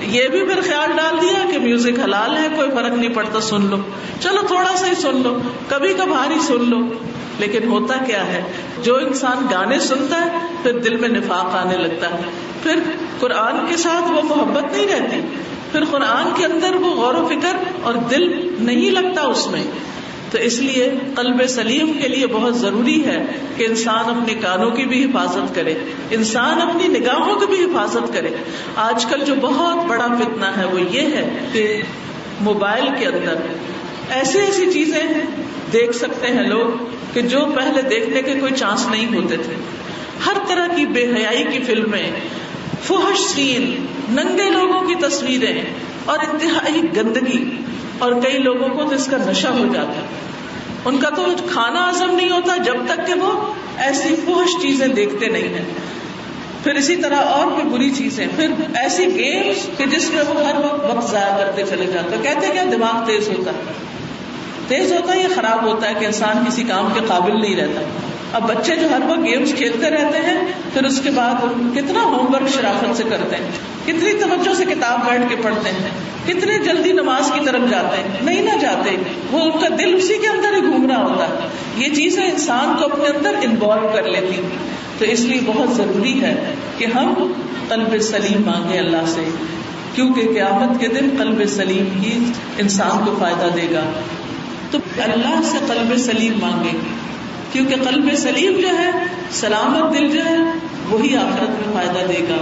یہ بھی پھر خیال ڈال دیا کہ میوزک حلال ہے، کوئی فرق نہیں پڑتا، سن لو، چلو تھوڑا سا ہی سن لو، کبھی کبھار ہی سن لو. لیکن ہوتا کیا ہے؟ جو انسان گانے سنتا ہے پھر دل میں نفاق آنے لگتا ہے، پھر قرآن کے ساتھ وہ محبت نہیں رہتی، پھر قرآن کے اندر وہ غور و فکر اور دل نہیں لگتا اس میں. تو اس لیے قلب سلیم کے لیے بہت ضروری ہے کہ انسان اپنے کانوں کی بھی حفاظت کرے، انسان اپنی نگاہوں کی بھی حفاظت کرے. آج کل جو بہت بڑا فتنہ ہے وہ یہ ہے کہ موبائل کے اندر ایسی ایسی چیزیں دیکھ سکتے ہیں لوگ کہ جو پہلے دیکھنے کے کوئی چانس نہیں ہوتے تھے. ہر طرح کی بے حیائی کی فلمیں، فحش سین، ننگے لوگوں کی تصویریں اور انتہائی گندگی. اور کئی لوگوں کو تو اس کا نشہ ہو جاتا ہے، ان کا تو کھانا ہضم نہیں ہوتا جب تک کہ وہ ایسی فحش چیزیں دیکھتے نہیں ہیں. پھر اسی طرح اور بھی بری چیزیں، پھر ایسی گیمز کہ جس میں وہ ہر وقت ضائع کرتے چلے جاتے. کہتے کیا دماغ تیز ہوتا ہے یا خراب ہوتا ہے کہ انسان کسی کام کے قابل نہیں رہتا. اب بچے جو ہر وقت گیمز کھیلتے رہتے ہیں پھر اس کے بعد کتنا ہوم ورک شرافت سے کرتے ہیں، کتنی توجہ سے کتاب بیٹھ کے پڑھتے ہیں، کتنے جلدی نماز کی طرف جاتے ہیں. نہیں نہ جاتے، وہ ان کا دل اسی کے اندر ہی گھوم رہا ہوتا ہے. یہ چیزیں انسان کو اپنے اندر انوالو کر لیتی. تو اس لیے بہت ضروری ہے کہ ہم قلب سلیم مانگیں اللہ سے، کیونکہ قیامت کے دن قلب سلیم ہی انسان کو فائدہ دے گا. تو اللہ سے قلب سلیم مانگیں، کیونکہ قلب سلیم جو ہے، سلامت دل جو ہے، وہی آخرت میں فائدہ دے گا.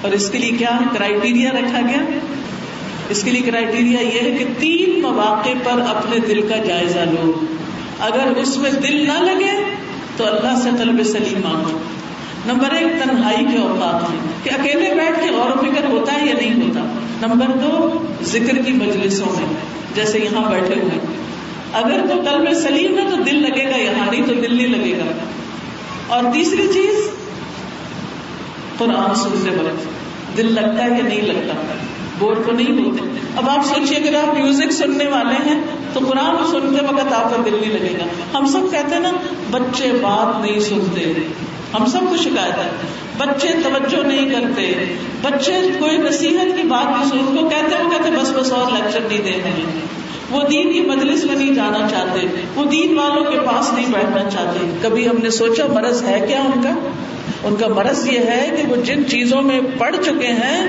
اور اس کے لیے کیا کرائیٹیریا رکھا گیا؟ اس کے لیے کرائیٹیریا یہ ہے کہ 3 مواقع پر اپنے دل کا جائزہ لو. اگر اس میں دل نہ لگے تو اللہ سے قلب سلیم مانگو. نمبر 1 تنہائی کے اوقات میں کہ اکیلے بیٹھ کے غور و فکر ہوتا ہے یا نہیں ہوتا. نمبر 2 ذکر کی مجلسوں میں جیسے یہاں بیٹھے ہوئے. اگر تو قلب سلیم ہے تو دل لگے گا یہاں، نہیں تو دل نہیں لگے گا. اور تیسری چیز قرآن سنتے وقت دل لگتا ہے یا نہیں لگتا، بور تو نہیں ہوتے. اب آپ سوچیے اگر آپ میوزک سننے والے ہیں تو قرآن سنتے وقت آپ کا دل نہیں لگے گا. ہم سب کہتے ہیں نا بچے بات نہیں سنتے، ہم سب کو شکایت ہے، بچے توجہ نہیں کرتے، بچے کوئی نصیحت کی بات نہیں سن کو کہتے، وہ کہتے بس اور لیکچر نہیں دے رہے ہیں، وہ دین کی مجلس میں نہیں جانا چاہتے، وہ دین والوں کے پاس نہیں بیٹھنا چاہتے. کبھی ہم نے سوچا مرض ہے کیا ان کا مرض یہ ہے کہ وہ جن چیزوں میں پڑ چکے ہیں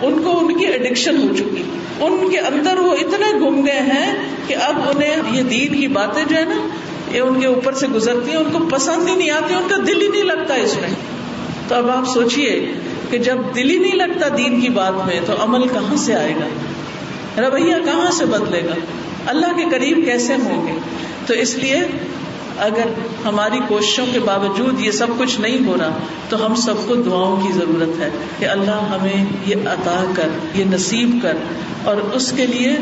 ان کو ان کی ایڈکشن ہو چکی، ان کے اندر وہ اتنے گم گئے ہیں کہ اب انہیں یہ دین کی باتیں جو ہے نا یہ ان کے اوپر سے گزرتی ہیں، ان کو پسند ہی نہیں آتی، ان کا دل ہی نہیں لگتا اس میں. تو اب آپ سوچئے کہ جب دل ہی نہیں لگتا دین کی بات میں تو عمل کہاں سے آئے گا، رویہ کہاں سے بدلے گا، اللہ کے قریب کیسے ہوں گے. تو اس لیے اگر ہماری کوششوں کے باوجود یہ سب کچھ نہیں ہو رہا تو ہم سب کو دعاؤں کی ضرورت ہے کہ اللہ ہمیں یہ عطا کر، یہ نصیب کر. اور اس کے لیے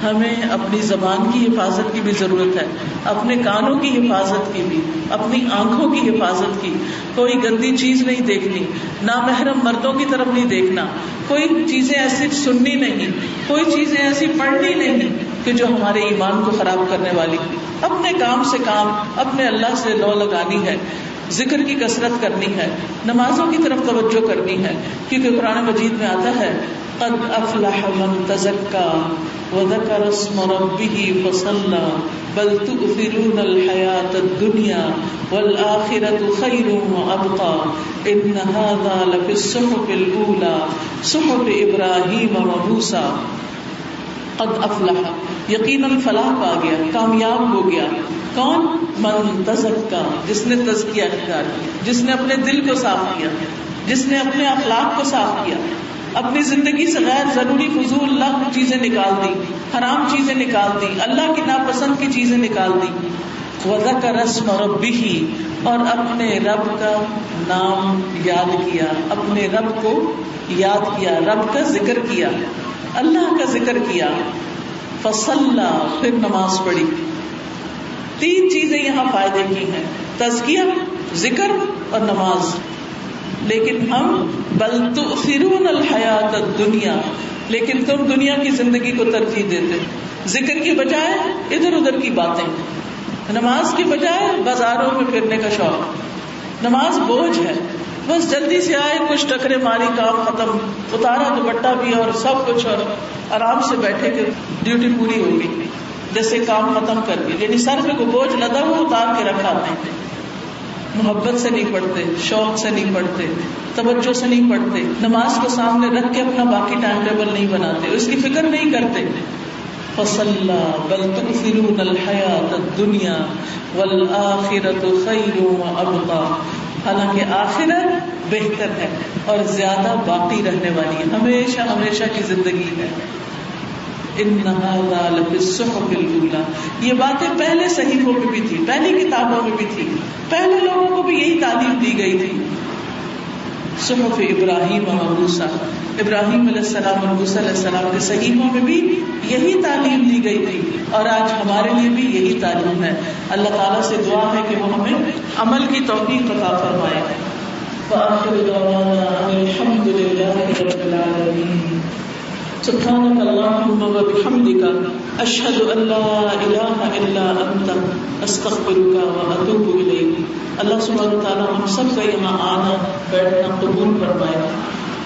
ہمیں اپنی زبان کی حفاظت کی بھی ضرورت ہے، اپنے کانوں کی حفاظت کی بھی، اپنی آنکھوں کی حفاظت کی. کوئی گندی چیز نہیں دیکھنی، نامحرم مردوں کی طرف نہیں دیکھنا، کوئی چیزیں ایسی سننی نہیں، کوئی چیزیں ایسی پڑھنی نہیں کہ جو ہمارے ایمان کو خراب کرنے والی. اپنے کام سے کام، اپنے اللہ سے لو لگانی ہے، ذکر کی کثرت کرنی ہے، نمازوں کی طرف توجہ کرنی ہے. کیونکہ قرآن مجید میں آتا ہے قد افلح من تزكى وذكر اسم ربه فصلى بل تؤثرون الحياة الدنيا والآخرة خير وأبقى إن هذا لفي الصحف الأولى صحف إبراهيم وموسى. قد افلح، یقیناً فلاح پا گیا، کامیاب ہو گیا. کون؟ من تزکا، جس نے تزکیہ اختیار کیا، جس نے اپنے دل کو صاف کیا، جس نے اپنے اخلاق کو صاف کیا، اپنی زندگی سے غیر ضروری فضول لغو چیزیں نکال دی، حرام چیزیں نکال دی، اللہ کی ناپسند کی چیزیں نکال دی. وذکر اسم ربہ، اور اپنے رب کا نام یاد کیا، اپنے رب کو یاد کیا، رب کا ذکر کیا، اللہ کا ذکر کیا. فصلی، پھر نماز پڑھی. تین چیزیں یہاں فائدے کی ہیں، تزکیہ، ذکر اور نماز. لیکن ہم بل تؤثرون الحیات الدنیا، لیکن تم دنیا کی زندگی کو ترجیح دیتے، ذکر کی بجائے ادھر ادھر کی باتیں، نماز کی بجائے بازاروں میں پھرنے کا شوق. نماز بوجھ ہے، بس جلدی سے آئے، کچھ ٹکرے ماری، کام ختم، اتارا دوپٹہ بھی اور سب کچھ، اور آرام سے بیٹھے کہ ڈیوٹی پوری ہوگی، جیسے کام ختم کر کے، یعنی سر پہ کوئی بوجھ لدا ہوا اتار کے رکھا نہیں. محبت سے نہیں پڑھتے، شوق سے نہیں پڑھتے، توجہ سے نہیں پڑھتے، نماز کو سامنے رکھ کے اپنا باقی ٹائم ٹیبل نہیں بناتے، اس کی فکر نہیں کرتے. فصلی بل تؤثرون الحیات الدنیا والآخرۃ خیر وابقی، حالانکہ آخرت بہتر ہے اور زیادہ باقی رہنے والی ہے، ہمیشہ ہمیشہ کی زندگی ہے. ان ھذا لفی الصحف الاولی، یہ باتیں پہلے صحیفوں میں بھی تھی، پہلی کتابوں میں بھی تھی، پہلے لوگوں کو بھی یہی تعلیم دی گئی تھی. صحف ابراہیم و موسیٰ، ابراہیم علیہ السلام اور موسیٰ علیہ السلام کے صحیفوں میں بھی یہی تعلیم دی گئی تھی، اور آج ہمارے لیے بھی یہی تعلیم ہے. اللہ تعالیٰ سے دعا ہے کہ وہ ہمیں عمل کی توفیق عطا فرمائے. وآخر دعوانا الحمد للہ رب العالمین. سبحانك اللهم وبحمدك اشهد ان لا اله الا انت استغفرك واتوب اليك. اللہ سبحانہ تعالیٰ ہم سب کا یہاں آنا بیٹھنا قبول فرمائے،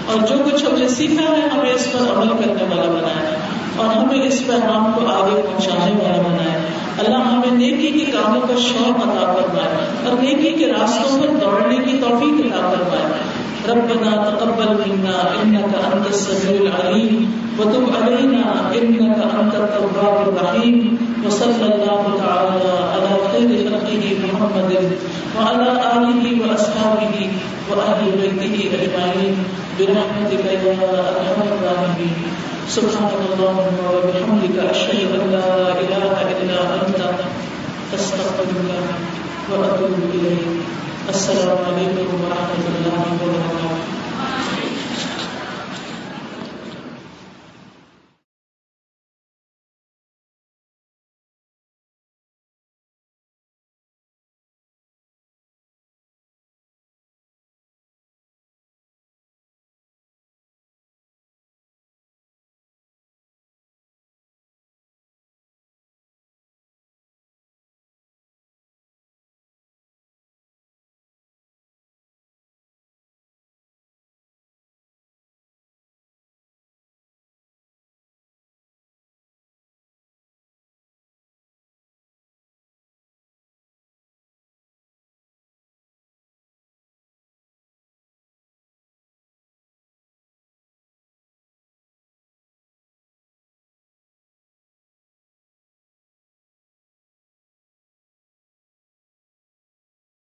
اور جو کچھ ہم نے سیکھا ہے ہمیں اس پر عمل کرنے والا بنائے، اور ہمیں اس پیغام کو آگے پہنچانے والا بنائے. اللہ ہمیں نیکی کے کاموں کا شوق عطا فرمائے اور نیکی کے راستوں پر دوڑنے کی توفیق عطا فرمائے. ربنا تقبل منا انك انت السميع العليم وتب علينا انك انت التواب الرحيم. وصلى الله تعالى على خير خلقه محمد وعلى اله واصحابه واهل بيته اجمعين برحمتك يا ارحم الراحمين. سبحانك اللهم وبحمدك اشهد ان لا اله الا انت استغفرك واتوب اليك. السلام علیکم ورحمۃ اللہ وبرکاتہ.